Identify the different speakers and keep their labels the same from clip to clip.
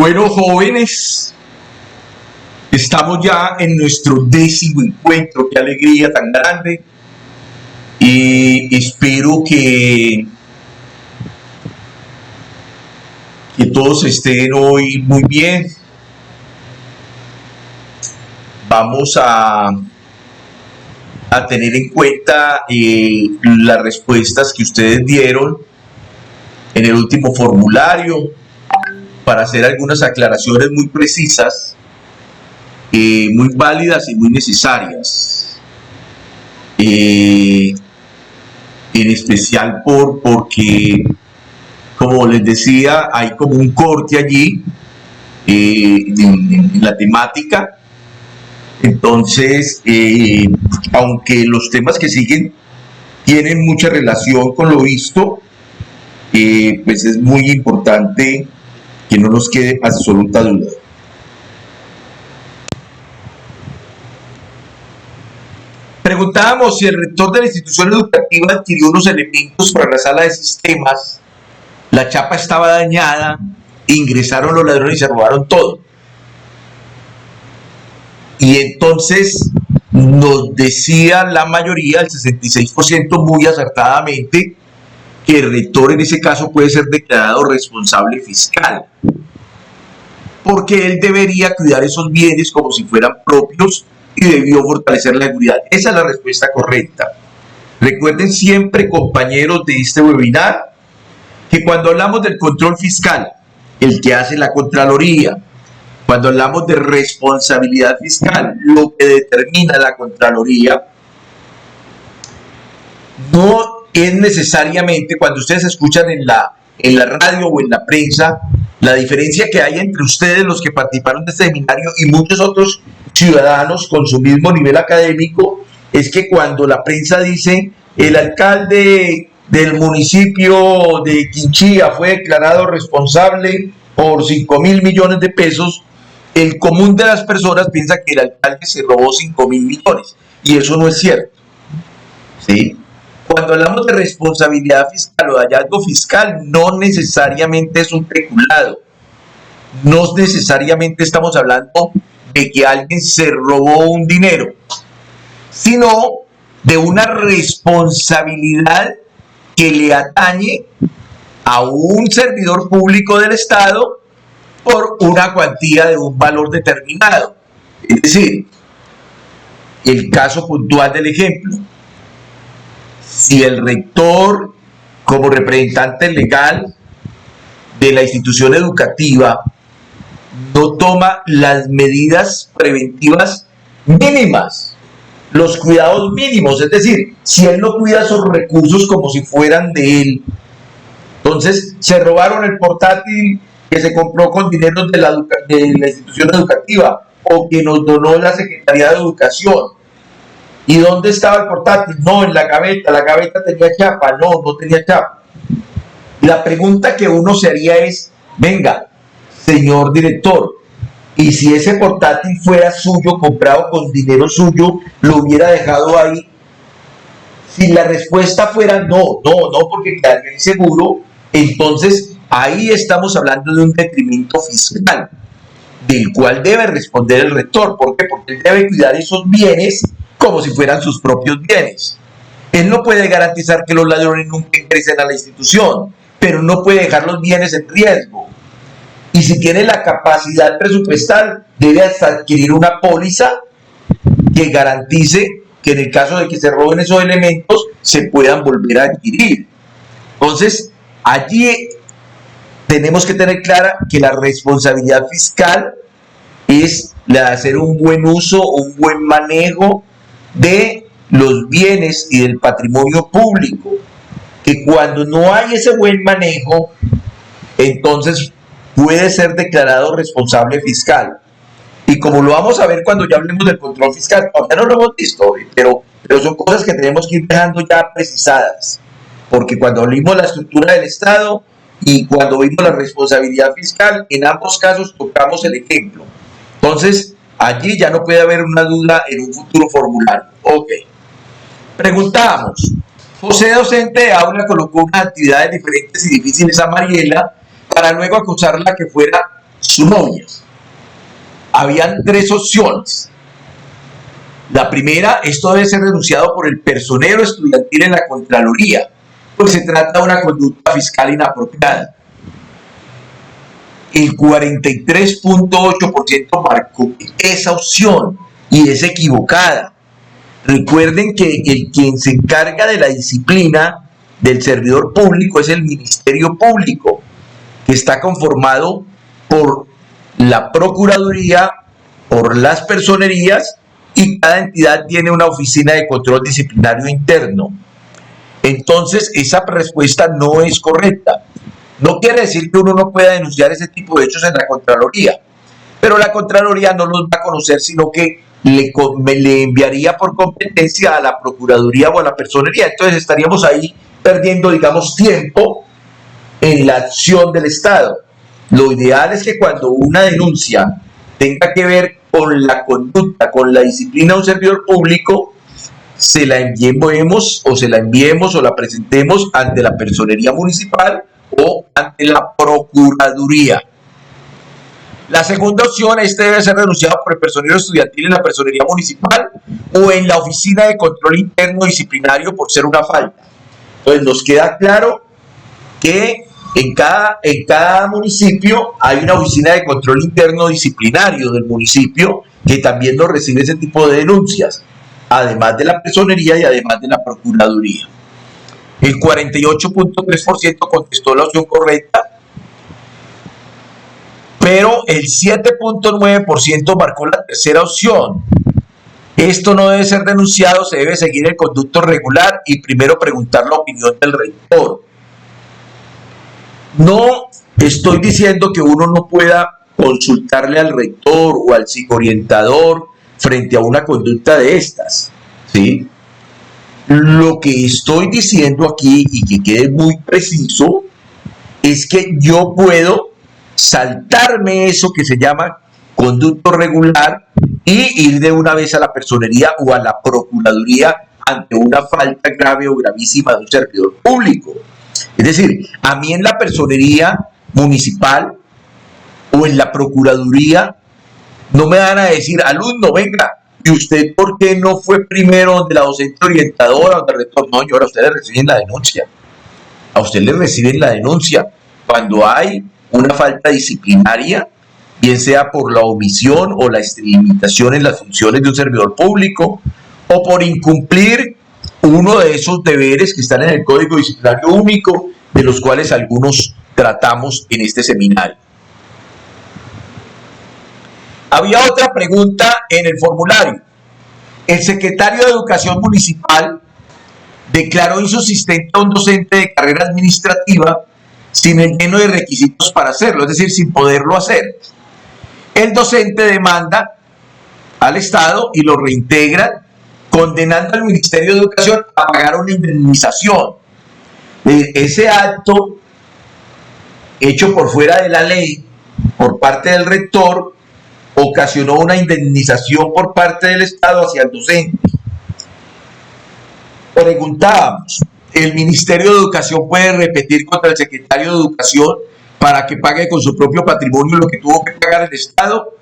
Speaker 1: Bueno, jóvenes, estamos ya en nuestro 10º encuentro. Qué alegría tan grande. Y espero que todos estén hoy muy bien. Vamos a tener en cuenta las respuestas que ustedes dieron en el último formulario para hacer algunas aclaraciones muy precisas, muy válidas y muy necesarias. En especial porque, como les decía, hay como un corte allí en la temática. Entonces, aunque los temas que siguen tienen mucha relación con lo visto, pues es muy importante que no nos quede absoluta duda. Preguntábamos si el rector de la institución educativa adquirió unos elementos para la sala de sistemas, la chapa estaba dañada, ingresaron los ladrones y se robaron todo. Y entonces nos decía la mayoría, el 66% muy acertadamente, que el rector en ese caso puede ser declarado responsable fiscal, porque él debería cuidar esos bienes como si fueran propios y debió fortalecer la seguridad. Esa es la respuesta correcta. Recuerden siempre, compañeros de este webinar, que cuando hablamos del control fiscal, el que hace la Contraloría, cuando hablamos de responsabilidad fiscal, lo que determina la Contraloría, no es necesariamente, cuando ustedes escuchan en la radio o en la prensa, la diferencia que hay entre ustedes, los que participaron de este seminario, y muchos otros ciudadanos con su mismo nivel académico, es que cuando la prensa dice el alcalde del municipio de Quinchía fue declarado responsable por 5.000 millones de pesos, el común de las personas piensa que el alcalde se robó 5.000 millones, y eso no es cierto. ¿Sí? Cuando hablamos de responsabilidad fiscal o de hallazgo fiscal, no necesariamente es un peculado, no necesariamente estamos hablando de que alguien se robó un dinero, sino de una responsabilidad que le atañe a un servidor público del Estado por una cuantía de un valor determinado. Es decir, el caso puntual del ejemplo: si el rector, como representante legal de la institución educativa, no toma las medidas preventivas mínimas, los cuidados mínimos, es decir, si él no cuida esos recursos como si fueran de él, entonces se robaron el portátil que se compró con dinero de la institución educativa o que nos donó la Secretaría de Educación. ¿Y dónde estaba el portátil? No, en la gaveta tenía chapa. No tenía chapa. Y la pregunta que uno se haría es, venga, señor director, y si ese portátil fuera suyo, comprado con dinero suyo, lo hubiera dejado ahí. Si la respuesta fuera no, porque quedaría inseguro, entonces ahí estamos hablando de un detrimento fiscal, del cual debe responder el rector. ¿Por qué? Porque él debe cuidar esos bienes como si fueran sus propios bienes. Él no puede garantizar que los ladrones nunca ingresen a la institución, pero no puede dejar los bienes en riesgo. Y si tiene la capacidad presupuestal, debe hasta adquirir una póliza que garantice que en el caso de que se roben esos elementos, se puedan volver a adquirir. Entonces, allí tenemos que tener clara que la responsabilidad fiscal es la de hacer un buen uso, un buen manejo de los bienes y del patrimonio público, que cuando no hay ese buen manejo, entonces puede ser declarado responsable fiscal. Y como lo vamos a ver cuando ya hablemos del control fiscal, todavía no lo hemos visto, pero son cosas que tenemos que ir dejando ya precisadas, porque cuando vimos la estructura del Estado y cuando vimos la responsabilidad fiscal, en ambos casos tocamos el ejemplo. Entonces, allí ya no puede haber una duda en un futuro formulario. Ok. Preguntamos: José, docente de aula, colocó unas actividades diferentes y difíciles a Mariela para luego acusarla que fuera su novia. Habían tres opciones. La primera, esto debe ser denunciado por el personero estudiantil en la Contraloría, pues se trata de una conducta fiscal inapropiada. El 43.8% marcó esa opción y es equivocada. Recuerden que quien se encarga de la disciplina del servidor público es el Ministerio Público, que está conformado por la Procuraduría, por las personerías, y cada entidad tiene una oficina de control disciplinario interno. Entonces, esa respuesta no es correcta. No quiere decir que uno no pueda denunciar ese tipo de hechos en la Contraloría, pero la Contraloría no los va a conocer, sino que le enviaría por competencia a la Procuraduría o a la Personería. Entonces estaríamos ahí perdiendo, digamos, tiempo en la acción del Estado. Lo ideal es que cuando una denuncia tenga que ver con la conducta, con la disciplina de un servidor público, se la enviemos o la presentemos ante la Personería Municipal o ante la Procuraduría. La segunda opción, debe ser denunciado por el personero estudiantil en la Personería Municipal o en la Oficina de Control Interno Disciplinario por ser una falta. Entonces nos queda claro que en cada municipio hay una oficina de control interno disciplinario del municipio que también nos recibe ese tipo de denuncias, además de la personería y además de la procuraduría. El 48.3% contestó la opción correcta, pero el 7.9% marcó la tercera opción. Esto no debe ser denunciado, se debe seguir el conducto regular y primero preguntar la opinión del rector. No estoy diciendo que uno no pueda consultarle al rector o al psicoorientador frente a una conducta de estas, ¿sí? Lo que estoy diciendo aquí, y que quede muy preciso, es que yo puedo saltarme eso que se llama conducto regular y ir de una vez a la personería o a la procuraduría ante una falta grave o gravísima de un servidor público. Es decir, a mí en la personería municipal o en la procuraduría no me van a decir, alumno, venga, ¿y usted por qué no fue primero donde la docente orientadora, donde el rector? No, señora, a usted le reciben la denuncia. A usted le reciben la denuncia cuando hay una falta disciplinaria, bien sea por la omisión o la extralimitación en las funciones de un servidor público, o por incumplir uno de esos deberes que están en el Código Disciplinario Único, de los cuales algunos tratamos en este seminario. Había otra pregunta en el formulario. El secretario de Educación Municipal declaró insubsistente a un docente de carrera administrativa sin el lleno de requisitos para hacerlo, es decir, sin poderlo hacer. El docente demanda al Estado y lo reintegra, condenando al Ministerio de Educación a pagar una indemnización. Ese acto hecho por fuera de la ley por parte del rector ocasionó una indemnización por parte del Estado hacia el docente. Preguntábamos, ¿el Ministerio de Educación puede repetir contra el secretario de Educación para que pague con su propio patrimonio lo que tuvo que pagar el Estado?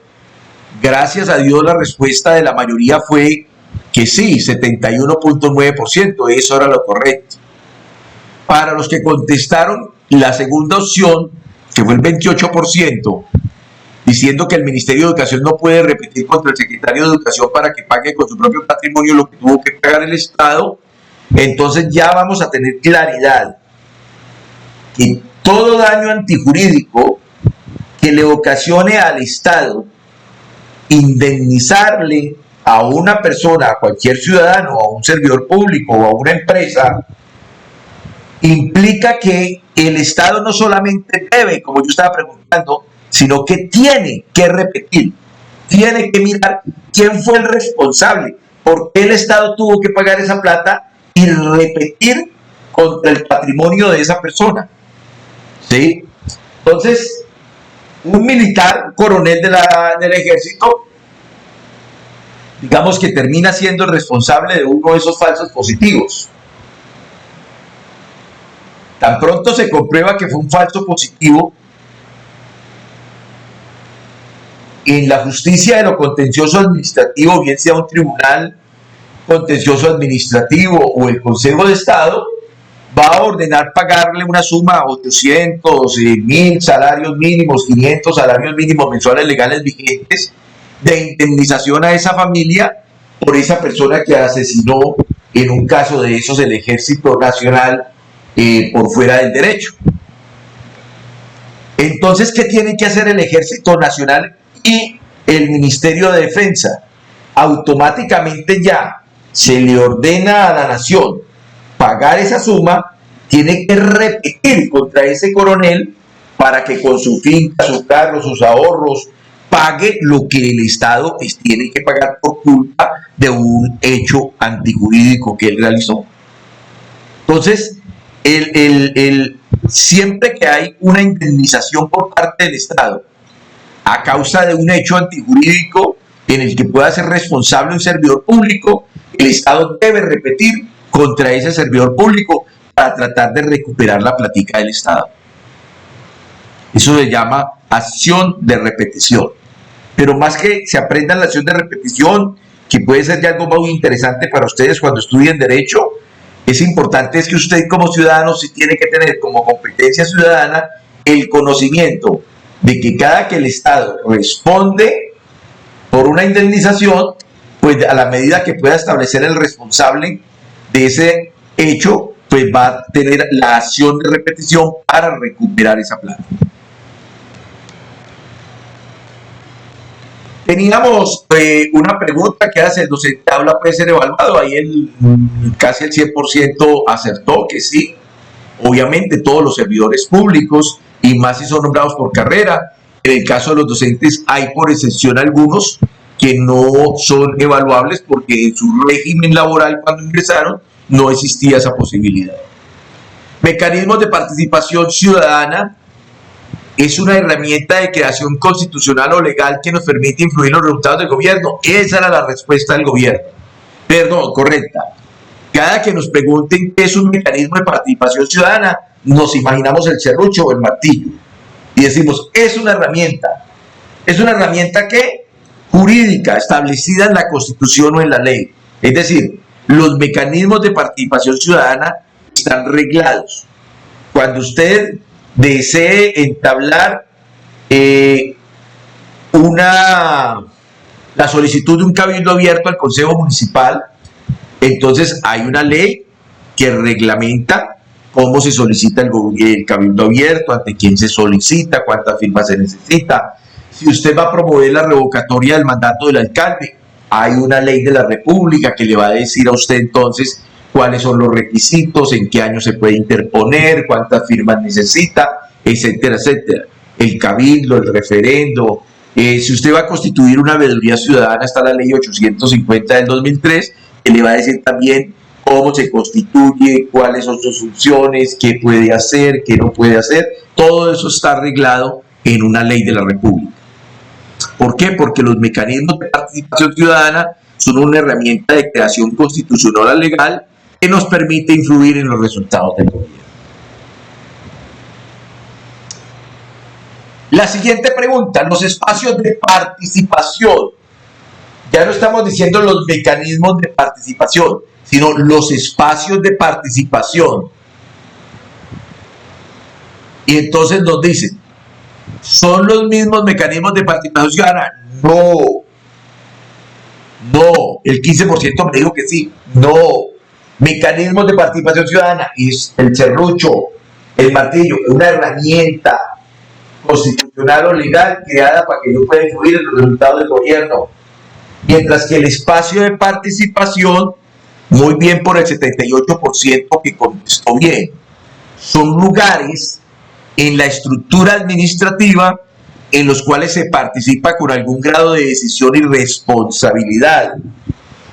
Speaker 1: Gracias a Dios la respuesta de la mayoría fue que sí, 71.9%, eso era lo correcto. Para los que contestaron la segunda opción, que fue el 28%, diciendo que el Ministerio de Educación no puede repetir contra el secretario de Educación para que pague con su propio patrimonio lo que tuvo que pagar el Estado, entonces ya vamos a tener claridad que todo daño antijurídico que le ocasione al Estado indemnizarle a una persona, a cualquier ciudadano, a un servidor público o a una empresa, implica que el Estado no solamente debe, como yo estaba preguntando, sino que tiene que repetir, tiene que mirar quién fue el responsable, por qué el Estado tuvo que pagar esa plata y repetir contra el patrimonio de esa persona. ¿Sí? Entonces, un militar, un coronel del ejército, digamos que termina siendo el responsable de uno de esos falsos positivos. Tan pronto se comprueba que fue un falso positivo, en la justicia de lo contencioso administrativo, bien sea un tribunal contencioso administrativo o el Consejo de Estado, va a ordenar pagarle una suma, 800, 1000 salarios mínimos, 500 salarios mínimos mensuales legales vigentes, de indemnización a esa familia por esa persona que asesinó, en un caso de esos, el Ejército Nacional por fuera del derecho. Entonces, ¿qué tiene que hacer el Ejército Nacional y el Ministerio de Defensa? Automáticamente ya se le ordena a la nación pagar esa suma, tiene que repetir contra ese coronel para que con su finca, su carro, sus ahorros, pague lo que el Estado tiene que pagar por culpa de un hecho antijurídico que él realizó. Entonces, siempre que hay una indemnización por parte del Estado a causa de un hecho antijurídico en el que pueda ser responsable un servidor público, el Estado debe repetir contra ese servidor público para tratar de recuperar la platica del Estado. Eso se llama acción de repetición. Pero más que se aprendan la acción de repetición, que puede ser ya algo muy interesante para ustedes cuando estudien Derecho, es importante es que usted como ciudadano sí tiene que tener como competencia ciudadana el conocimiento de que cada que el Estado responde por una indemnización, pues a la medida que pueda establecer el responsable de ese hecho, pues va a tener la acción de repetición para recuperar esa plata. Teníamos una pregunta que hace: ¿el docente habla puede ser evaluado? Ahí casi el 100% acertó que sí. Obviamente todos los servidores públicos, y más si son nombrados por carrera. En el caso de los docentes hay por excepción algunos que no son evaluables porque en su régimen laboral cuando ingresaron no existía esa posibilidad. Mecanismos de participación ciudadana. Es una herramienta de creación constitucional o legal que nos permite influir en los resultados del gobierno. Esa era la respuesta del gobierno. Perdón, correcta. Cada que nos pregunten qué es un mecanismo de participación ciudadana, nos imaginamos el serrucho o el martillo. Y decimos, es una herramienta. Es una herramienta que jurídica, establecida en la Constitución o en la ley. Es decir, los mecanismos de participación ciudadana están reglados. Cuando usted desee entablar la solicitud de un cabildo abierto al Consejo Municipal, entonces hay una ley que reglamenta cómo se solicita el cabildo abierto, ante quién se solicita, cuántas firmas se necesita. Si usted va a promover la revocatoria del mandato del alcalde, hay una ley de la República que le va a decir a usted entonces cuáles son los requisitos, en qué año se puede interponer, cuántas firmas necesita, etcétera, etcétera. El cabildo, el referendo. Si usted va a constituir una veeduría ciudadana, está la ley 850 del 2003, que le va a decir también cómo se constituye, cuáles son sus funciones, qué puede hacer, qué no puede hacer. Todo eso está arreglado en una ley de la República. ¿Por qué? Porque los mecanismos de participación ciudadana son una herramienta de creación constitucional o legal que nos permite influir en los resultados del gobierno. La siguiente pregunta, los espacios de participación. Ya no estamos diciendo los mecanismos de participación, sino los espacios de participación. Y entonces nos dicen, ¿son los mismos mecanismos de participación ciudadana? No. No. El 15% me dijo que sí. No. Mecanismos de participación ciudadana es el serrucho, el martillo, una herramienta constitucional o legal creada para que yo pueda influir en los resultados del gobierno. Mientras que el espacio de participación, muy bien por el 78% que contestó bien, son lugares en la estructura administrativa en los cuales se participa con algún grado de decisión y responsabilidad.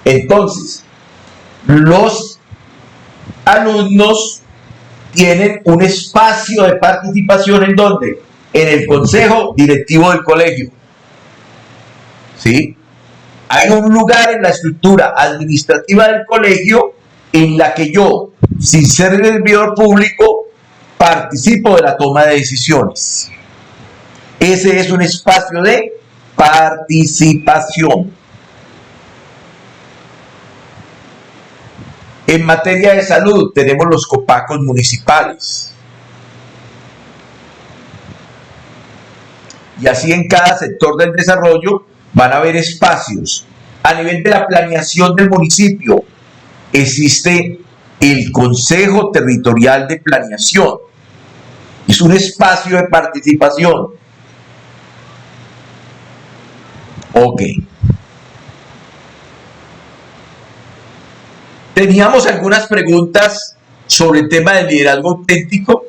Speaker 1: Entonces, los alumnos tienen un espacio de participación ¿en dónde? En el consejo directivo del colegio. ¿Sí? Hay un lugar en la estructura administrativa del colegio en la que yo, sin ser servidor público, participo de la toma de decisiones. Ese es un espacio de participación. En materia de salud tenemos los copacos municipales. Y así en cada sector del desarrollo van a haber espacios. A nivel de la planeación del municipio existe el Consejo Territorial de Planeación. Es un espacio de participación. Ok. Teníamos algunas preguntas sobre el tema del liderazgo auténtico,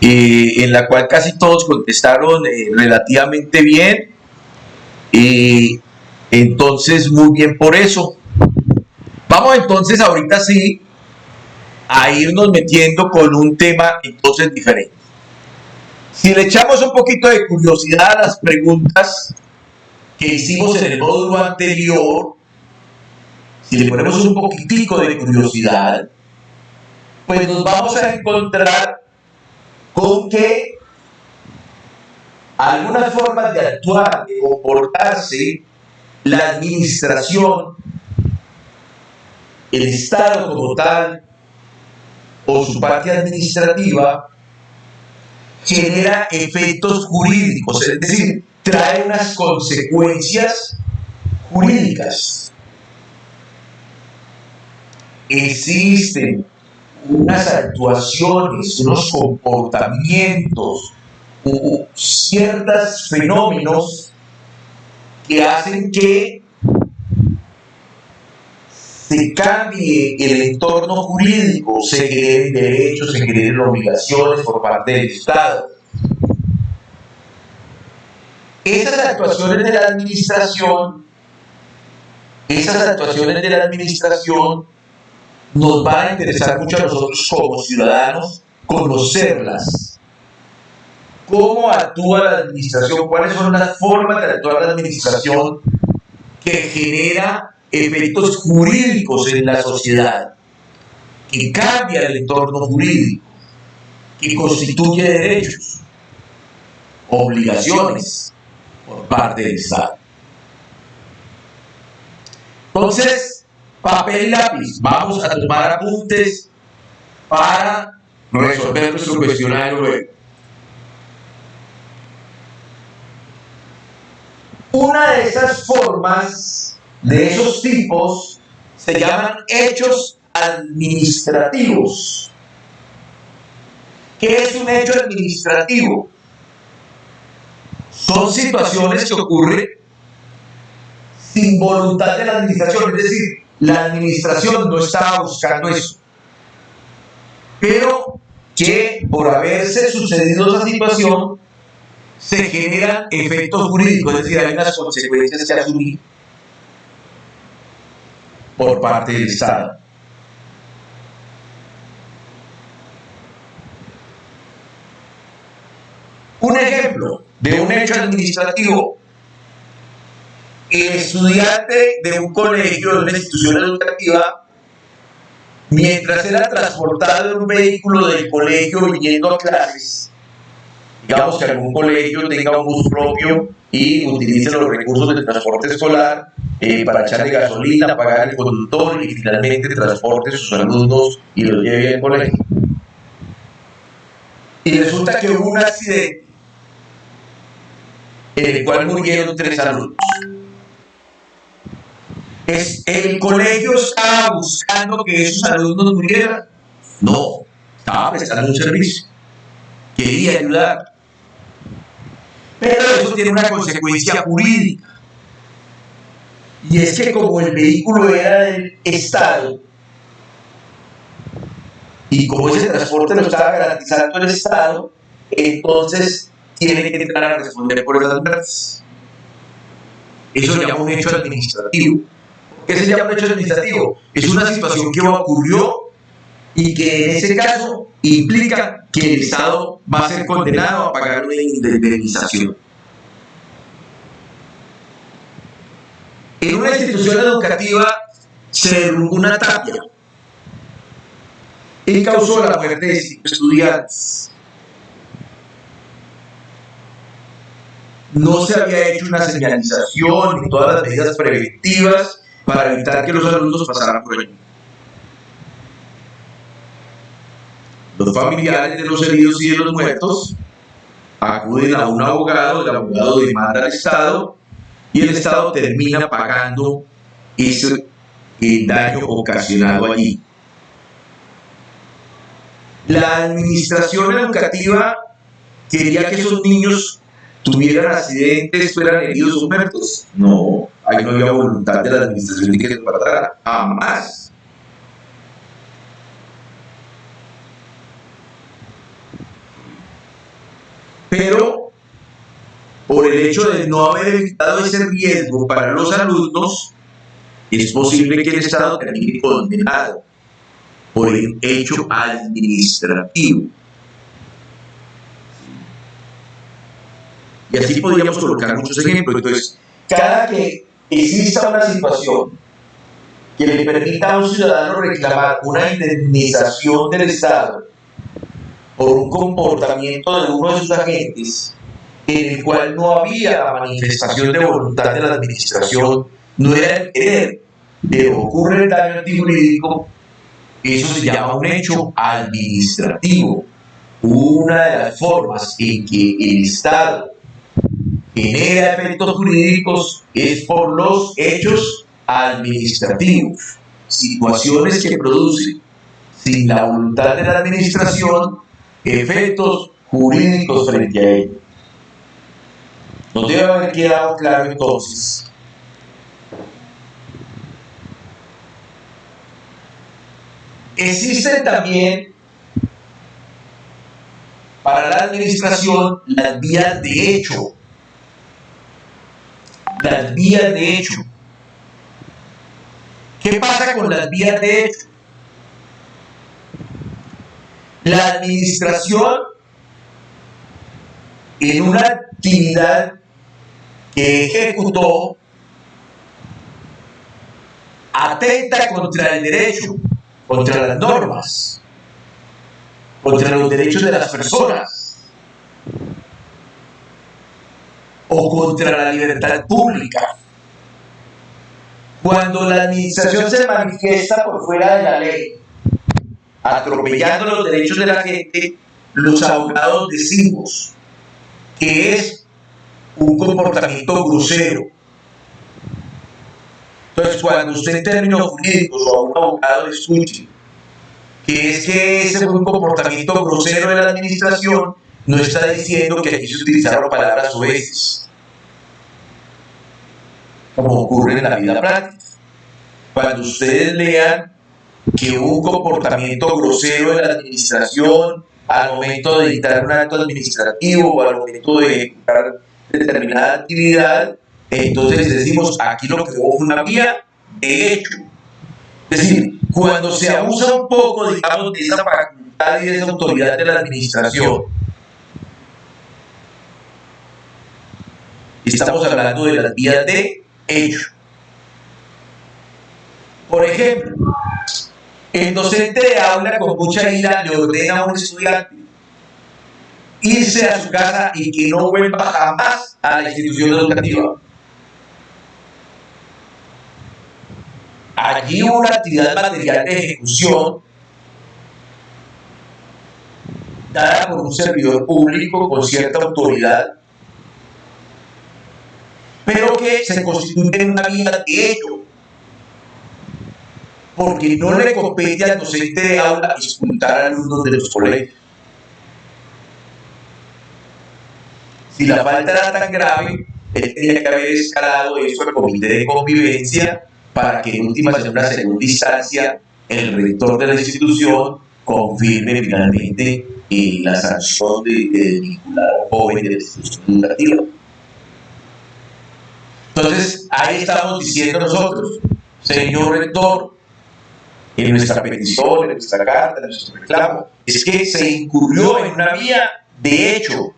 Speaker 1: en la cual casi todos contestaron relativamente bien. Entonces, muy bien por eso. Vamos entonces ahorita sí a irnos metiendo con un tema entonces diferente. Si le echamos un poquito de curiosidad a las preguntas que hicimos en el módulo anterior, si le ponemos un poquitico de curiosidad, pues nos vamos a encontrar con que algunas formas de actuar, de comportarse, la administración, el Estado como tal, o su parte administrativa, genera efectos jurídicos, es decir, trae unas consecuencias jurídicas. Existen unas actuaciones, unos comportamientos, ciertos fenómenos que hacen que se cambie el entorno jurídico, se generen derechos, se generen obligaciones por parte del Estado. Esas actuaciones de la administración nos van a interesar mucho a nosotros como ciudadanos conocerlas. ¿Cómo actúa la administración? ¿Cuáles son las formas de actuar la administración que genera efectos jurídicos en la sociedad, que cambia el entorno jurídico, que constituye derechos, obligaciones por parte del Estado? Entonces, papel y lápiz, vamos a tomar apuntes para resolver nuestro cuestionario luego. Una de esas formas, de esos tipos, se llaman hechos administrativos. ¿Qué es un hecho administrativo? Son situaciones que ocurren sin voluntad de la administración, es decir, la administración no estaba buscando eso, pero que por haberse sucedido esa situación se generan efectos jurídicos, es decir, hay unas consecuencias que asumir por parte del Estado. Un ejemplo de un hecho administrativo: el estudiante de un colegio, de una institución educativa, mientras era transportado en un vehículo del colegio viniendo a clases, digamos que algún colegio tenga un bus propio y utilice los recursos del transporte escolar para echarle gasolina, pagar el conductor y finalmente transporte a sus alumnos y los lleve al colegio. Y resulta que hubo un accidente en el cual murieron 3 alumnos. ¿El colegio estaba buscando que esos alumnos murieran? No, estaba prestando un servicio, quería ayudar. Pero eso tiene una consecuencia jurídica. Y es que como el vehículo era del Estado, y como ese transporte lo estaba garantizando el Estado, entonces tiene que entrar a responder por esas muertes. Eso se llama un hecho administrativo. ¿Qué se llama un hecho administrativo? Es una situación que ocurrió y que en ese caso implica que el Estado va a ser condenado a pagar una indemnización. En una institución educativa se derrumbó una tapia y causó la muerte de 5 estudiantes. no se había hecho una señalización ni todas las medidas preventivas para evitar que los alumnos pasaran por allí. Los familiares de los heridos y de los muertos acuden a un abogado, el abogado demanda al Estado y el Estado termina pagando ese daño ocasionado allí. La administración educativa quería que esos niños tuvieran accidentes, fueran heridos o muertos. No, ahí no había voluntad de la administración de que se tratara, jamás. Pero por el hecho de no haber evitado ese riesgo para los alumnos, es posible que el Estado termine condenado por el hecho administrativo. Y así podríamos colocar muchos ejemplos. Entonces, cada que exista una situación que le permita a un ciudadano reclamar una indemnización del Estado por un comportamiento de uno de sus agentes en el cual no había manifestación de voluntad de la administración, no era el querer, pero ocurre el daño antijurídico, eso se llama un hecho administrativo. Una de las formas en que el Estado genera efectos jurídicos es por los hechos administrativos, situaciones que producen, sin la voluntad de la administración, efectos jurídicos frente a ello. Nos debe haber quedado claro entonces existen también para la administración las vías de hecho. Las vías de hecho. ¿Qué pasa con las vías de hecho? La administración, en una actividad que ejecutó, atenta contra el derecho, contra las normas, contra los derechos de las personas, o contra la libertad pública. Cuando la administración se manifiesta por fuera de la ley, atropellando los derechos de la gente, los abogados decimos que es un comportamiento grosero. Entonces, cuando usted en términos jurídicos o a un abogado le escuche que ese fue un comportamiento grosero de la administración, no está diciendo que aquí se utilizaron palabras soeces, como ocurre en la vida práctica. Cuando ustedes lean que hubo un comportamiento grosero de la administración al momento de dictar un acto administrativo o al momento de ejecutar determinada actividad, entonces decimos, aquí lo que hubo fue una vía de hecho. Es decir, cuando se abusa un poco, digamos, de esa facultad y de esa autoridad de la administración, estamos hablando de las vías de hecho. Por ejemplo, el docente de aula con mucha ira le ordena a un estudiante irse a su casa y que no vuelva jamás a la institución educativa. Allí hubo una actividad material de ejecución dada por un servidor público con cierta autoridad, pero que se constituye en una vía de hecho, porque no le compete al docente de aula expulsar a alumnos de los colegios. Si la falta era tan grave, él tenía que haber escalado eso al comité de convivencia para que en última, en una segunda instancia, el rector de la institución confirme finalmente la sanción de vincular a un joven de la institución educativa. Entonces, ahí estamos diciendo nosotros, señor rector, en nuestra petición, en nuestra carta, en nuestro reclamo, es que se incurrió en una vía de hecho.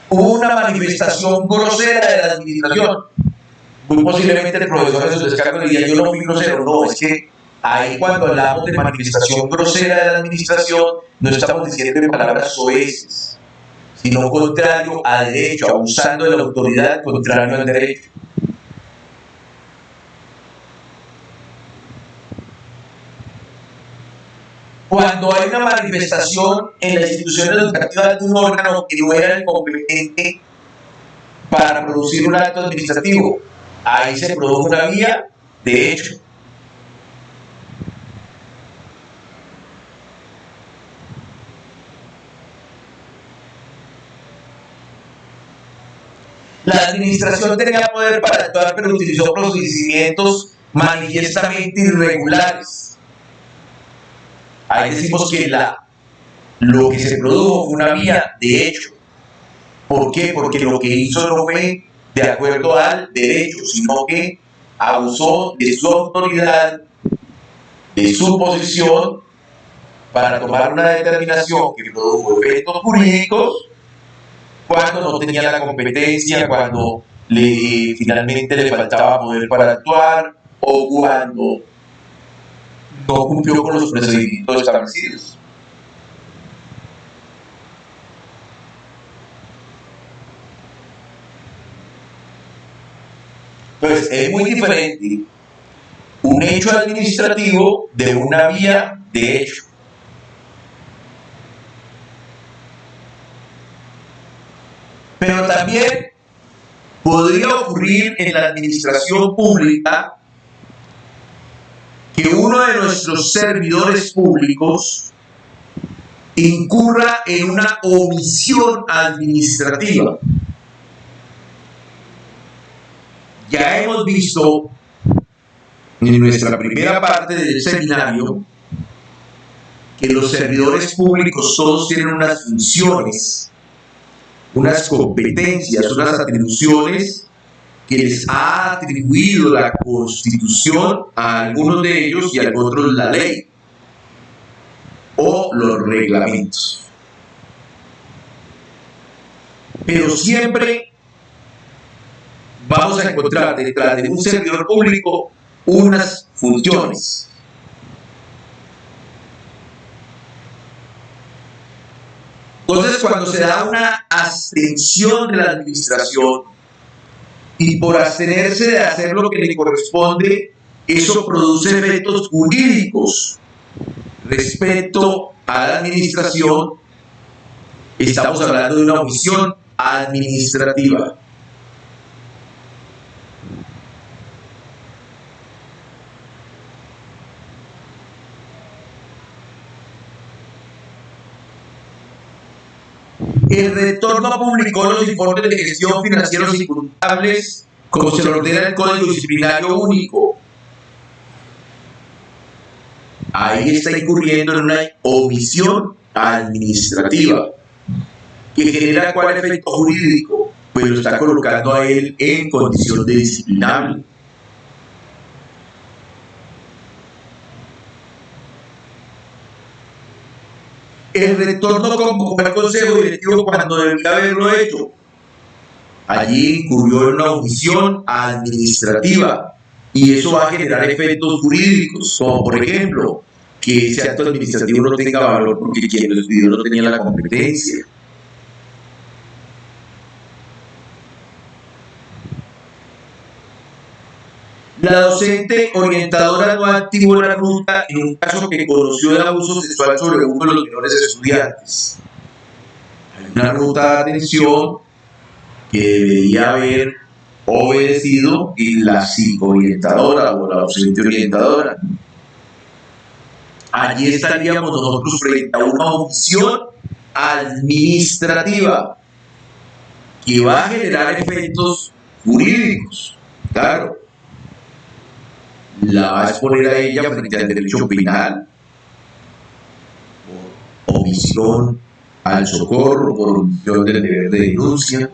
Speaker 1: Hubo una manifestación grosera de la administración. Muy posiblemente el profesor en su descargo diría, yo no fui grosero. No, es que ahí cuando hablamos de manifestación grosera de la administración, no estamos diciendo en palabras soeces, sino contrario a derecho, abusando de la autoridad contrario al derecho. Cuando hay una manifestación en la institución educativa de un órgano que no era el competente para producir un acto administrativo, ahí se produjo una vía de hecho. La administración tenía poder para actuar, pero utilizó procedimientos manifiestamente irregulares. Ahí decimos que lo que se produjo fue una vía de hecho. ¿Por qué? Porque lo que hizo no fue de acuerdo al derecho, sino que abusó de su autoridad, de su posición, para tomar una determinación que produjo efectos jurídicos cuando no tenía la competencia, cuando finalmente le faltaba poder para actuar o cuando no cumplió con los procedimientos establecidos. Entonces, es muy diferente un hecho administrativo de una vía de hecho. Pero también podría ocurrir en la administración pública que uno de nuestros servidores públicos incurra en una omisión administrativa. Ya hemos visto en nuestra primera parte del seminario que los servidores públicos todos tienen unas funciones, unas competencias, unas atribuciones que les ha atribuido la Constitución a algunos de ellos y a otros la ley o los reglamentos. Pero siempre vamos a encontrar detrás de un servidor público unas funciones. Entonces, cuando se da una abstención de la administración y por abstenerse de hacer lo que le corresponde, eso produce efectos jurídicos respecto a la administración, estamos hablando de una omisión administrativa. El rector no publicó los informes de gestión financieros y contables como se lo ordena el Código Disciplinario Único. Ahí está incurriendo en una omisión administrativa que genera ¿cuál efecto jurídico? Pues lo está colocando a él en condición de disciplinable. El rector no convocó al consejo directivo cuando debía haberlo hecho. Allí incurrió en una omisión administrativa y eso va a generar efectos jurídicos, como por ejemplo, que ese acto administrativo no tenga valor porque quien lo pidió no tenía la competencia. La docente orientadora no activó la ruta en un caso que conoció el abuso sexual sobre uno de los menores estudiantes. Hay una ruta de atención que debería haber obedecido y la psicoorientadora o la docente orientadora. Allí estaríamos nosotros frente a una omisión administrativa que va a generar efectos jurídicos. Claro, la va a exponer a ella frente al derecho penal por omisión al socorro, por omisión del deber de denuncia.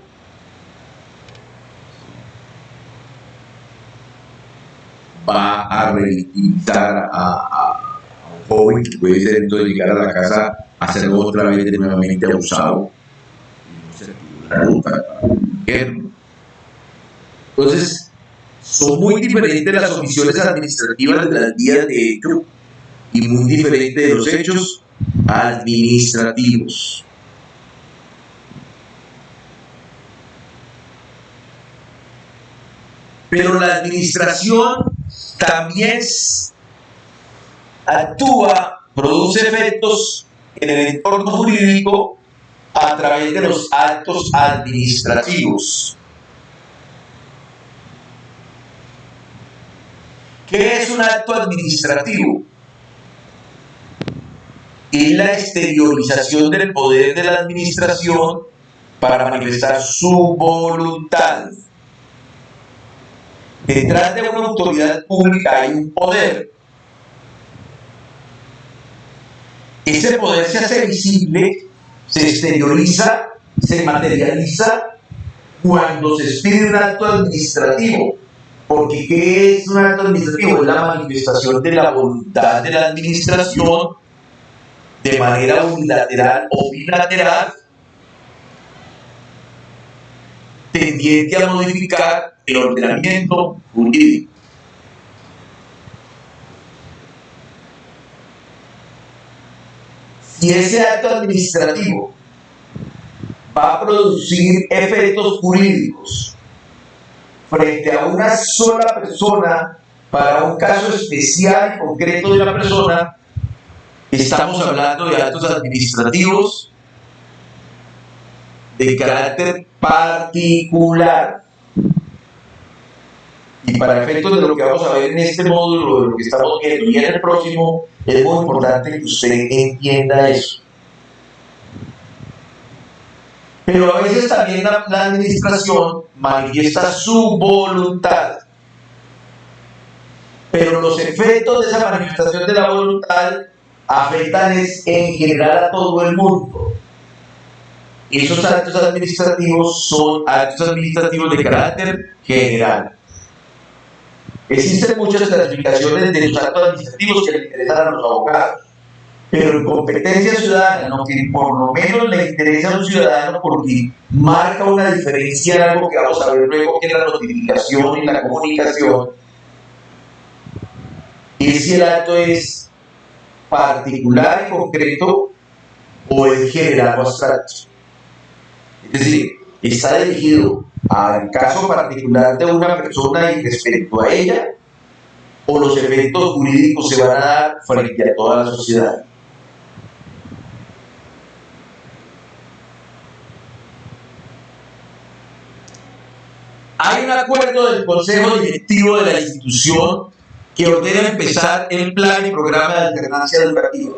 Speaker 1: Va a revictimizar a un joven que puede ser entonces llegar a la casa a ser otra vez de nuevamente abusado. Entonces, son muy diferentes las omisiones administrativas de las vías de hecho y muy diferentes de los hechos administrativos. Pero la administración también actúa, produce efectos en el entorno jurídico a través de los actos administrativos. ¿Qué es un acto administrativo? Es la exteriorización del poder de la administración para manifestar su voluntad. Detrás de una autoridad pública hay un poder. Ese poder se hace visible, se exterioriza, se materializa cuando se expide un acto administrativo. Porque ¿qué es un acto administrativo? Es la manifestación de la voluntad de la administración de manera unilateral o bilateral, tendiente a modificar el ordenamiento jurídico. Si ese acto administrativo va a producir efectos jurídicos frente a una sola persona para un caso especial y concreto de la persona, estamos hablando de actos administrativos de carácter particular. Y para efectos de lo que vamos a ver en este módulo, de lo que estamos viendo y en el próximo, es muy importante que usted entienda eso. Pero a veces también la administración manifiesta su voluntad. Pero los efectos de esa manifestación de la voluntad afectan en general a todo el mundo. Esos actos administrativos son actos administrativos de carácter general. Existen muchas clasificaciones de los actos administrativos que le interesan a los abogados, pero en competencia ciudadana, lo que por lo menos le interesa a un ciudadano porque marca una diferencia en algo que vamos a ver luego, que es la notificación y la comunicación, es si el acto es particular y concreto o es general o abstracto. Es decir, está dirigido al caso particular de una persona y respecto a ella, o los efectos jurídicos se van a dar frente a toda la sociedad. Hay un acuerdo del Consejo Directivo de la institución que ordena empezar el plan y programa de alternancia educativa.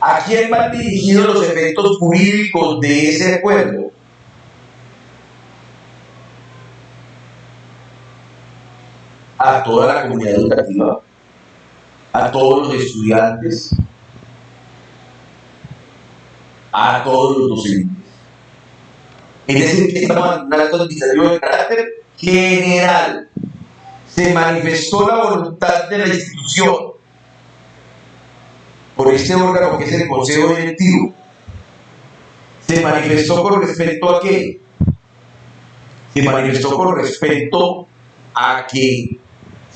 Speaker 1: ¿A quién van dirigidos los efectos jurídicos de ese acuerdo? A toda la comunidad educativa, a todos los estudiantes, a todos los docentes. Es decir, que estamos en un acto administrativo de carácter general. Se manifestó la voluntad de la institución por este órgano que es el Consejo Directivo. Se manifestó con respecto a qué? Se manifestó con respecto a que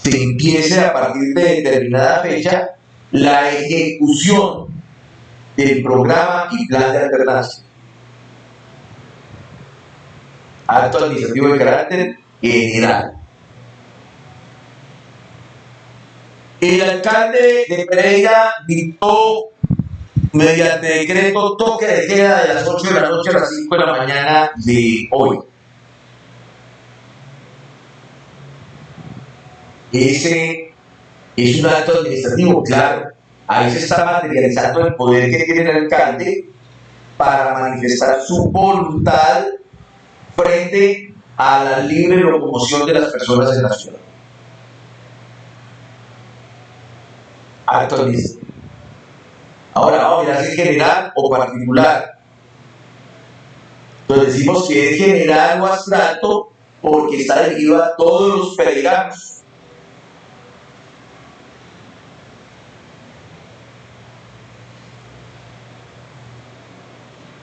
Speaker 1: se empiece a partir de determinada fecha la ejecución del programa y plan de alternancia. Acto administrativo de carácter general. El alcalde de Pereira dictó mediante decreto toque de queda de las 8 de la noche a las 5 de la mañana de hoy. Ese es un acto administrativo, claro. Ahí se está materializando el poder que tiene el alcalde para manifestar su voluntad frente a la libre locomoción de las personas en la ciudad. Acto administrativo. Ahora vamos a mirar si es general o particular. Entonces decimos que es general o abstracto porque está dirigido a todos los pereiranos.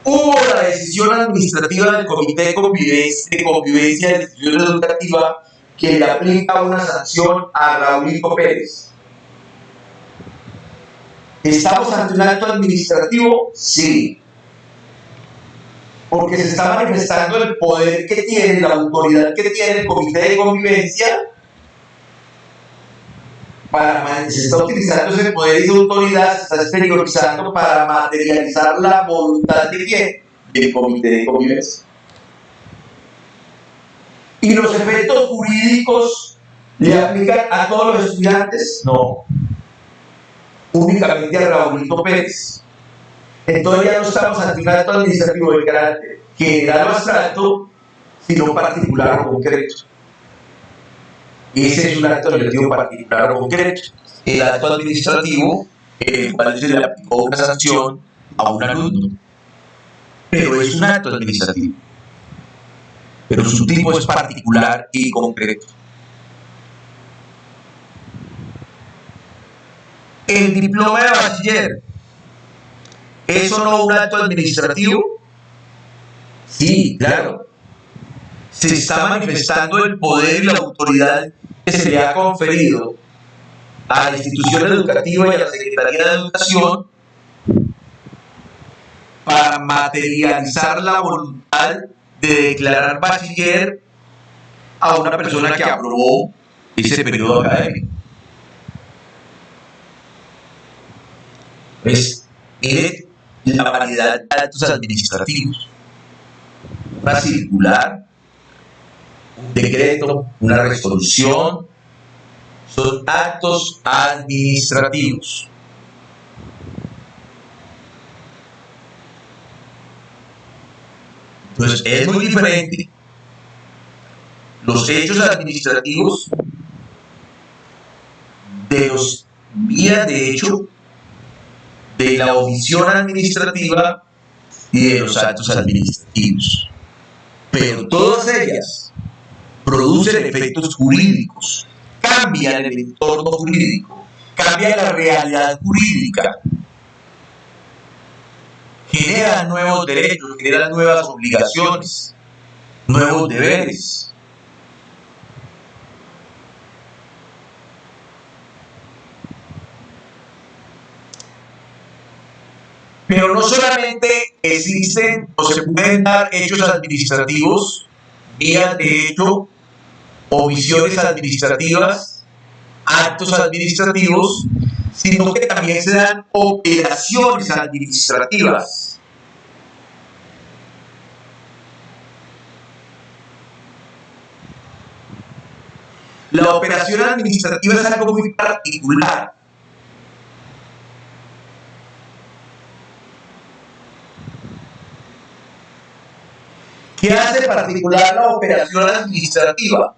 Speaker 1: Hubo la decisión administrativa del Comité de Convivencia de la Institución Educativa que le aplica una sanción a Raulito Pérez. ¿Estamos ante un acto administrativo? Sí. porque se está manifestando el poder que tiene, la autoridad que tiene el comité de convivencia, se está utilizando ese poder y autoridad, se está exteriorizando para materializar la voluntad de quién, del comité de convivencia. ¿Y los efectos jurídicos le aplican a todos los estudiantes? No, únicamente a Raúlito Pérez. Entonces ya no estamos ante un acto administrativo de carácter general o abstracto, sino particular o concreto. Ese es un acto administrativo particular o concreto. El acto administrativo en el cual se le aplicó una sanción a un alumno. Pero es un acto administrativo. Pero su tipo es particular y concreto. El diploma de bachiller, ¿es o no un acto administrativo? Sí, claro. Se está manifestando el poder y la autoridad que se le ha conferido a la institución educativa y a la Secretaría de Educación para materializar la voluntad de declarar bachiller a una persona que aprobó ese periodo académico. Pues, mire la variedad de actos administrativos. Una circular, un decreto, una resolución, son actos administrativos. Entonces, es muy diferente los hechos administrativos de los vías de hecho, de la omisión administrativa y de los actos administrativos. Pero todas ellas producen efectos jurídicos, cambian el entorno jurídico, cambian la realidad jurídica, generan nuevos derechos, generan nuevas obligaciones, nuevos deberes. Pero no solamente existen o se pueden dar hechos administrativos, vías de hecho, omisiones administrativas, actos administrativos, sino que también se dan operaciones administrativas. La operación administrativa es algo muy particular. ¿Qué hace particular la operación administrativa?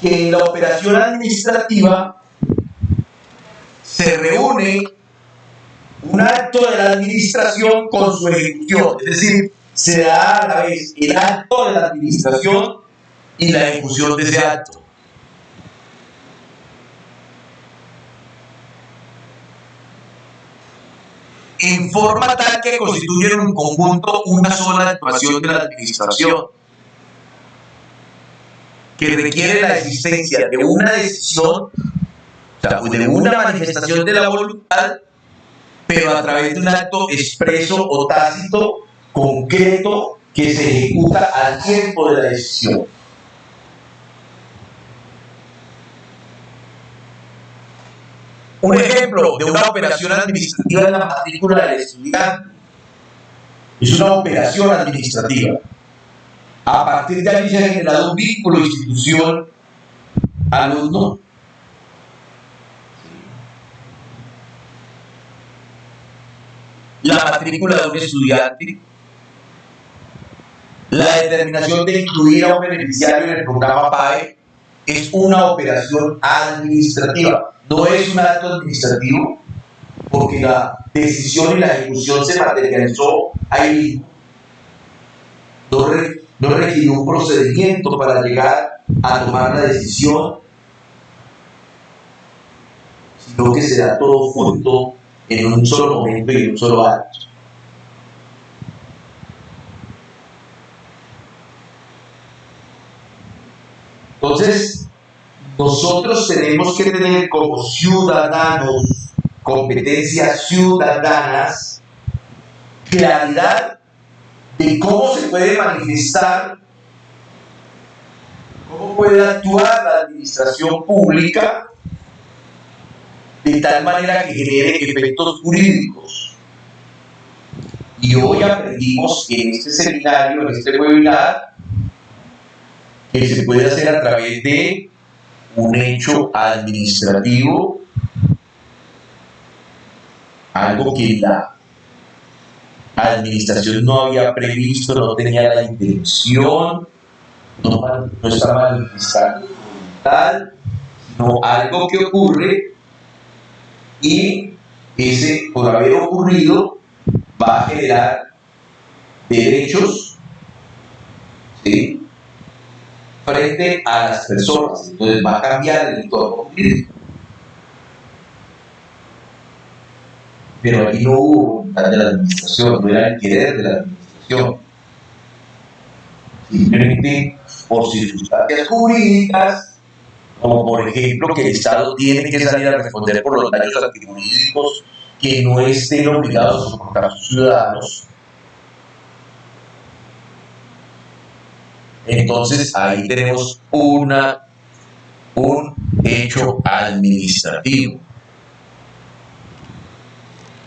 Speaker 1: Que en la operación administrativa se reúne un acto de la administración con su ejecución, es decir, se da a la vez el acto de la administración y la ejecución de ese acto. En forma tal que constituyen un conjunto una sola actuación de la administración, que requiere la existencia de una decisión, o sea, de una manifestación de la voluntad, pero a través de un acto expreso o tácito, concreto, que se ejecuta al tiempo de la decisión. Un ejemplo de una operación administrativa es la matrícula del estudiante. Es una operación administrativa. A partir de ahí se ha generado un vínculo institución-alumno. La matrícula de un estudiante. La determinación de incluir a un beneficiario en el programa PAE es una operación administrativa. No es un acto administrativo, porque la decisión y la ejecución se materializó ahí. No requirió un procedimiento para llegar a tomar la decisión, sino que se da todo junto en un solo momento y en un solo acto. Entonces, nosotros tenemos que tener como ciudadanos, competencias ciudadanas, claridad de cómo se puede manifestar, cómo puede actuar la administración pública de tal manera que genere efectos jurídicos. Y hoy aprendimos en este seminario, en este webinar, que se puede hacer a través de un hecho administrativo, algo que la administración no había previsto, no tenía la intención, no está manifestando tal, sino algo que ocurre y ese, por haber ocurrido, va a generar derechos, ¿sí?, frente a las personas. Entonces va a cambiar el entorno jurídico. Pero aquí no hubo voluntad de la administración, no era el querer de la administración. Simplemente por circunstancias jurídicas, como por ejemplo que el Estado tiene que salir a responder por los daños antijurídicos que no estén obligados a soportar sus ciudadanos. Entonces ahí tenemos un hecho administrativo.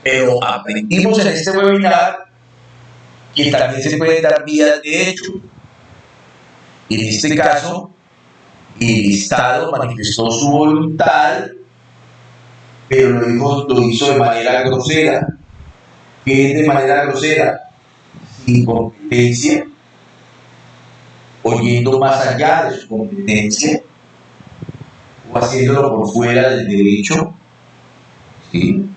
Speaker 1: Pero aprendimos en este webinar que también se pueden dar vías de hecho. En este caso, el Estado manifestó su voluntad, pero lo hizo de manera grosera. ¿Qué es de manera grosera? Sin competencia, o yendo más allá de su competencia, o haciéndolo por fuera del derecho, ¿sí?,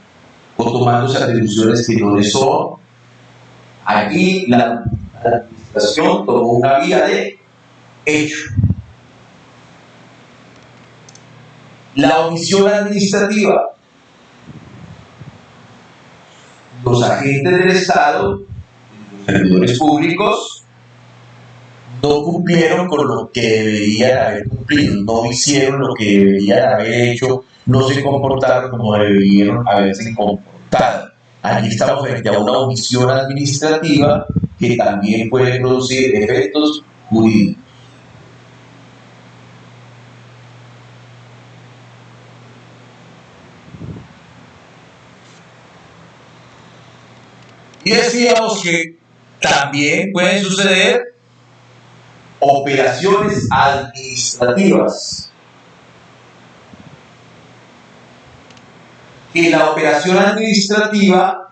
Speaker 1: o tomándose atribuciones que no le son. Aquí la administración tomó una vía de hecho. La omisión administrativa. Los agentes del Estado, los servidores públicos, no cumplieron con lo que deberían haber cumplido, no hicieron lo que deberían haber hecho, no se comportaron como debieron haberse comportado. Aquí estamos frente a una omisión administrativa que también puede producir efectos jurídicos. Y decíamos que también pueden suceder operaciones administrativas. Que la operación administrativa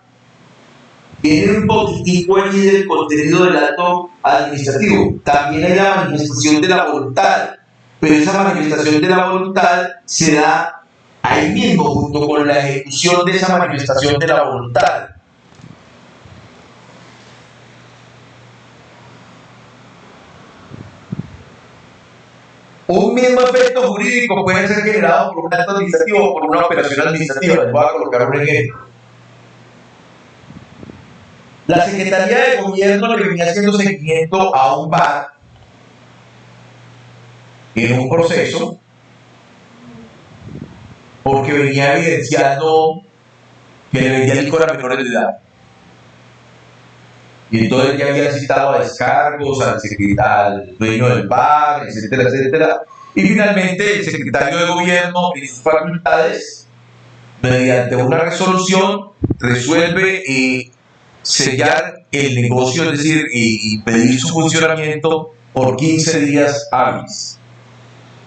Speaker 1: tiene un poquitico allí del contenido del acto administrativo. También hay la manifestación de la voluntad, pero esa manifestación de la voluntad se da ahí mismo, junto con la ejecución de esa manifestación de la voluntad. Un mismo efecto jurídico puede ser generado por un acto administrativo o por una operación administrativa. Les voy a colocar un ejemplo. La Secretaría de Gobierno le venía haciendo seguimiento a un bar en un proceso porque venía evidenciando que le vendía licor a menores de edad. Y entonces ya había citado a descargos al dueño del bar, etcétera, etcétera. Y finalmente el secretario de Gobierno y sus facultades, mediante una resolución, resuelve sellar el negocio, es decir, y pedir su funcionamiento por 15 días hábiles.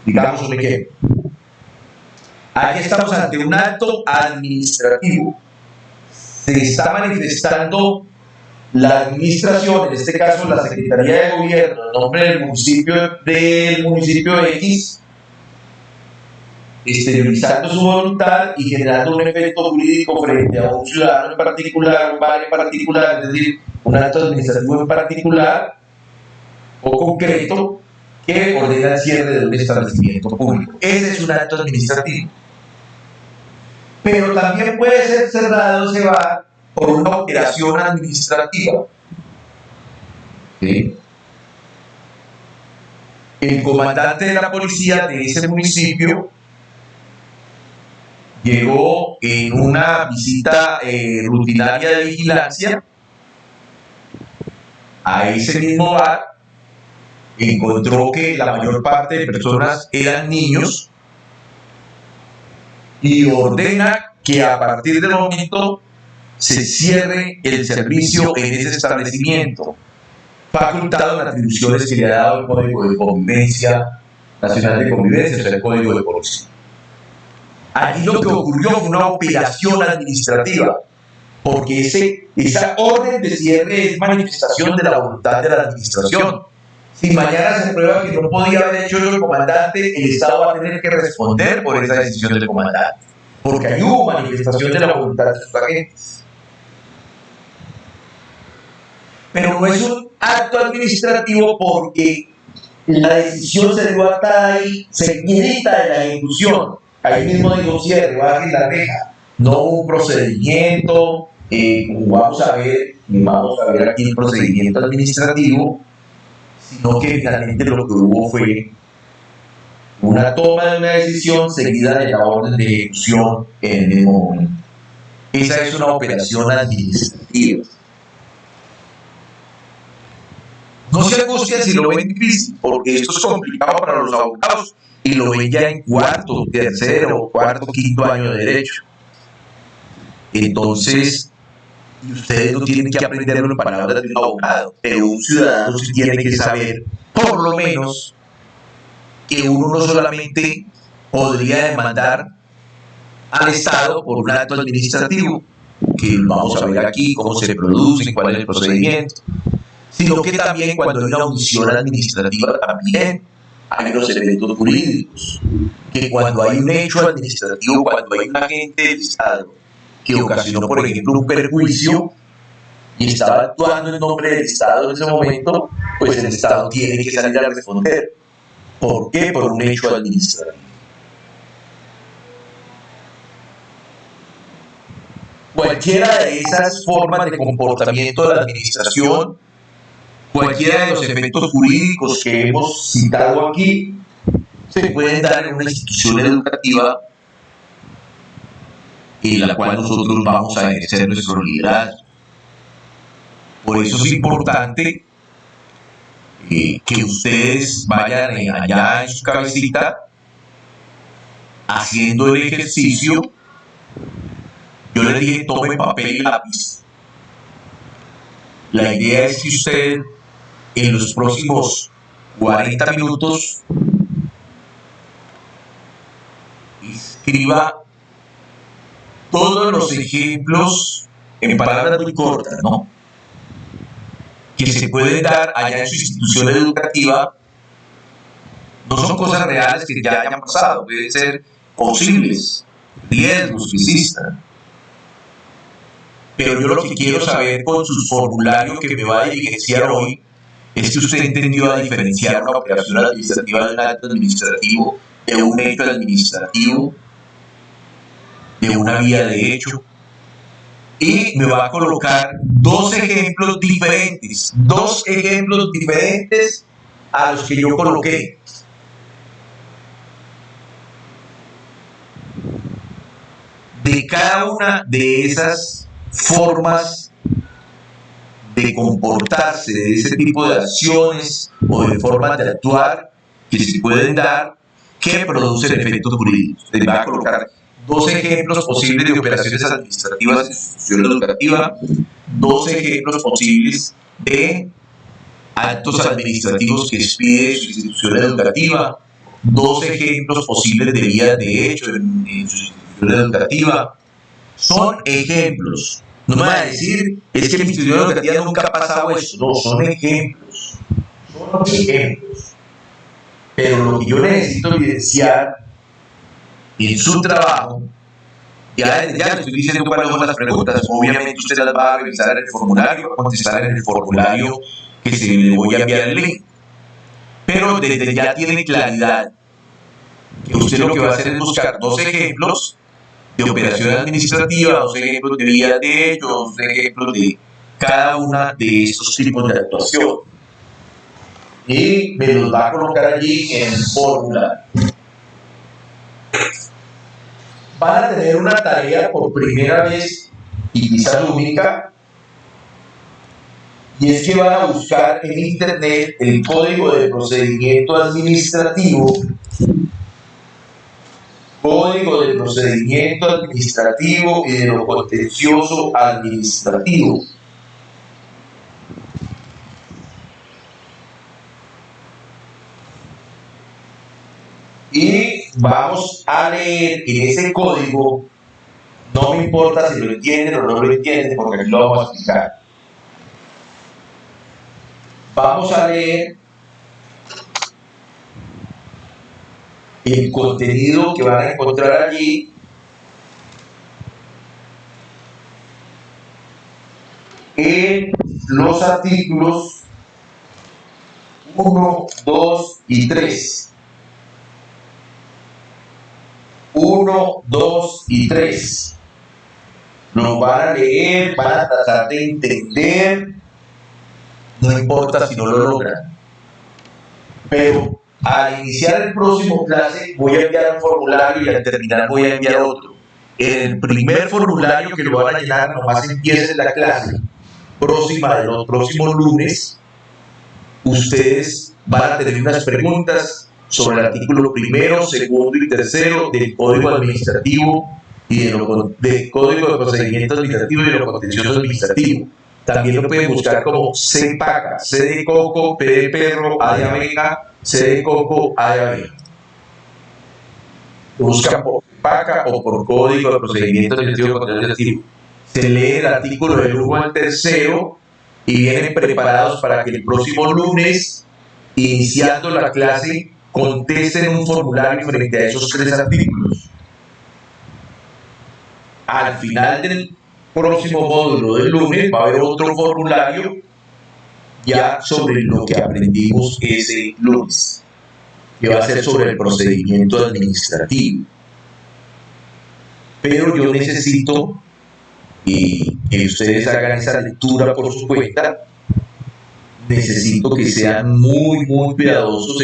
Speaker 1: Digamos un ejemplo. Aquí estamos ante un acto administrativo. Se está manifestando la administración, en este caso la Secretaría de Gobierno, en nombre del municipio X, exteriorizando su voluntad y generando un efecto jurídico frente a un ciudadano en particular, un bar en particular, es decir, un acto administrativo en particular o concreto que ordena el cierre de un establecimiento público. Ese es un acto administrativo. Pero también puede ser cerrado ese bar por una operación administrativa. ¿Sí? El comandante de la policía de ese municipio llegó en una visita rutinaria de vigilancia a ese mismo bar, encontró que la mayor parte de personas eran niños y ordena que a partir del momento se cierre el servicio en ese establecimiento, facultado en atribuciones que le ha dado el Código de Convivencia Nacional de Convivencia, o sea, el Código de Policía. Allí lo que ocurrió fue una operación administrativa, porque esa orden de cierre es manifestación de la voluntad de la administración. Si mañana se prueba que no podía haber hecho eso el comandante, el Estado va a tener que responder por esa decisión del comandante, porque ahí hubo manifestación de la voluntad de sus agentes. Pero no es un acto administrativo porque la decisión se dio hasta ahí, seguidita de la ejecución. Ahí mismo digo cierre, baje la reja. No un procedimiento, como vamos a ver aquí el procedimiento administrativo, sino que finalmente lo que hubo fue una toma de una decisión seguida de la orden de ejecución en el mismo momento. Esa es una operación administrativa. No se angustien si lo ven difícil, porque esto es complicado para los abogados y lo ven ya en cuarto, tercero, cuarto, quinto año de derecho. Entonces, ustedes no tienen que aprenderlo en palabras de un abogado, pero un ciudadano sí tiene que saber, por lo menos, que uno no solamente podría demandar al Estado por un acto administrativo, que vamos a ver aquí cómo se produce, cuál es el procedimiento, sino que también cuando hay una omisión administrativa también hay unos eventos jurídicos, que cuando hay un hecho administrativo, cuando hay un agente del Estado que ocasionó, por ejemplo, un perjuicio y estaba actuando en nombre del Estado en ese momento, pues el Estado tiene que salir a responder. ¿Por qué? Por un hecho administrativo. Cualquiera de esas formas de comportamiento de la administración, cualquiera de los efectos jurídicos que hemos citado aquí, se pueden dar en una institución educativa en la cual nosotros vamos a ejercer nuestro liderazgo. Por eso es importante que ustedes vayan allá en su cabecita haciendo el ejercicio. Yo les dije, tomen papel y lápiz. La idea es que usted en los próximos 40 minutos escriba todos los ejemplos en palabras muy cortas, ¿no?, que se pueden dar allá en su institución educativa. No son cosas reales que ya hayan pasado, pueden ser posibles riesgos que existan. Pero yo lo que quiero saber con su formulario que me va a diligenciar hoy es que usted entendió a diferenciar una operación administrativa de un acto administrativo, de un hecho administrativo, de una vía de hecho. Y me va a colocar dos ejemplos diferentes a los que yo coloqué. De cada una de esas formas de comportarse, de ese tipo de acciones o de formas de actuar que se pueden dar, que producen efectos jurídicos. Les va a colocar dos ejemplos posibles de operaciones administrativas de institución educativa, dos ejemplos posibles de actos administrativos que expide su institución educativa, dos ejemplos posibles de vías de hecho en su institución educativa. Son ejemplos. No me va a decir, es que en mi institución educativa nunca ha pasado eso. No, son ejemplos. Son ejemplos. Pero lo que yo necesito evidenciar en su trabajo, ya le estoy diciendo cuáles son las preguntas. Obviamente usted las va a revisar en el formulario, va a contestar en el formulario que se le voy a enviar el link. Pero desde ya tiene claridad que usted lo que va a hacer es buscar dos ejemplos de operación administrativa, dos ejemplos de vías de hecho, dos ejemplos de cada una de estos tipos de actuación. Y me los va a colocar allí en el formulario. Van a tener una tarea por primera vez y quizás única, y es que van a buscar en internet el código de procedimiento administrativo, código de procedimiento administrativo y de lo contencioso administrativo. Y vamos a leer en ese código, no me importa si lo entienden o no lo entienden, porque aquí lo vamos a explicar. Vamos a leer el contenido que van a encontrar allí en los artículos 1, 2 y 3. 1, 2 y 3. Lo van a leer, van a tratar de entender, no importa si no lo logran. Pero al iniciar el próximo clase voy a enviar un formulario y al terminar voy a enviar otro. En el primer formulario que lo van a llenar, nomás empiece la clase próxima de los próximos lunes, ustedes van a tener unas preguntas sobre el artículo primero, segundo y tercero del Código Administrativo y del Código de Procedimiento Administrativo y de lo contencioso administrativo. También lo pueden buscar como CPACA, C de coco, P de perro, A de abeja, C de coco, A de abeja. Lo buscan por CPACA o por Código de Procedimiento Administrativo y Contencioso Administrativo. Se lee el artículo del 1 al tercero y vienen preparados para que el próximo lunes, iniciando la clase, contesten un formulario frente a esos 3 artículos. Al final del próximo módulo del lunes va a haber otro formulario ya sobre lo que aprendimos ese lunes, que va a ser sobre el procedimiento administrativo. Pero yo necesito que ustedes hagan esa lectura por su cuenta. Necesito que sean muy cuidadosos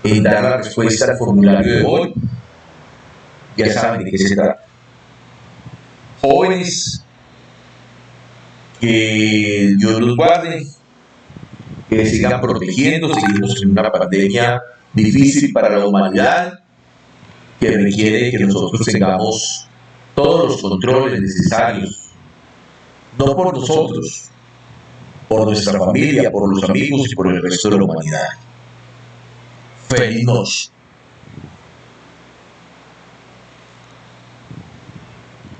Speaker 1: en dar la respuesta al formulario de hoy. Ya saben de qué se trata. Jóvenes, que Dios los guarde, que sigan protegiendo. Seguimos en una pandemia difícil para la humanidad, que requiere que nosotros tengamos todos los controles necesarios, no por nosotros, por nuestra familia, por los amigos y por el resto de la humanidad. Feliz noche.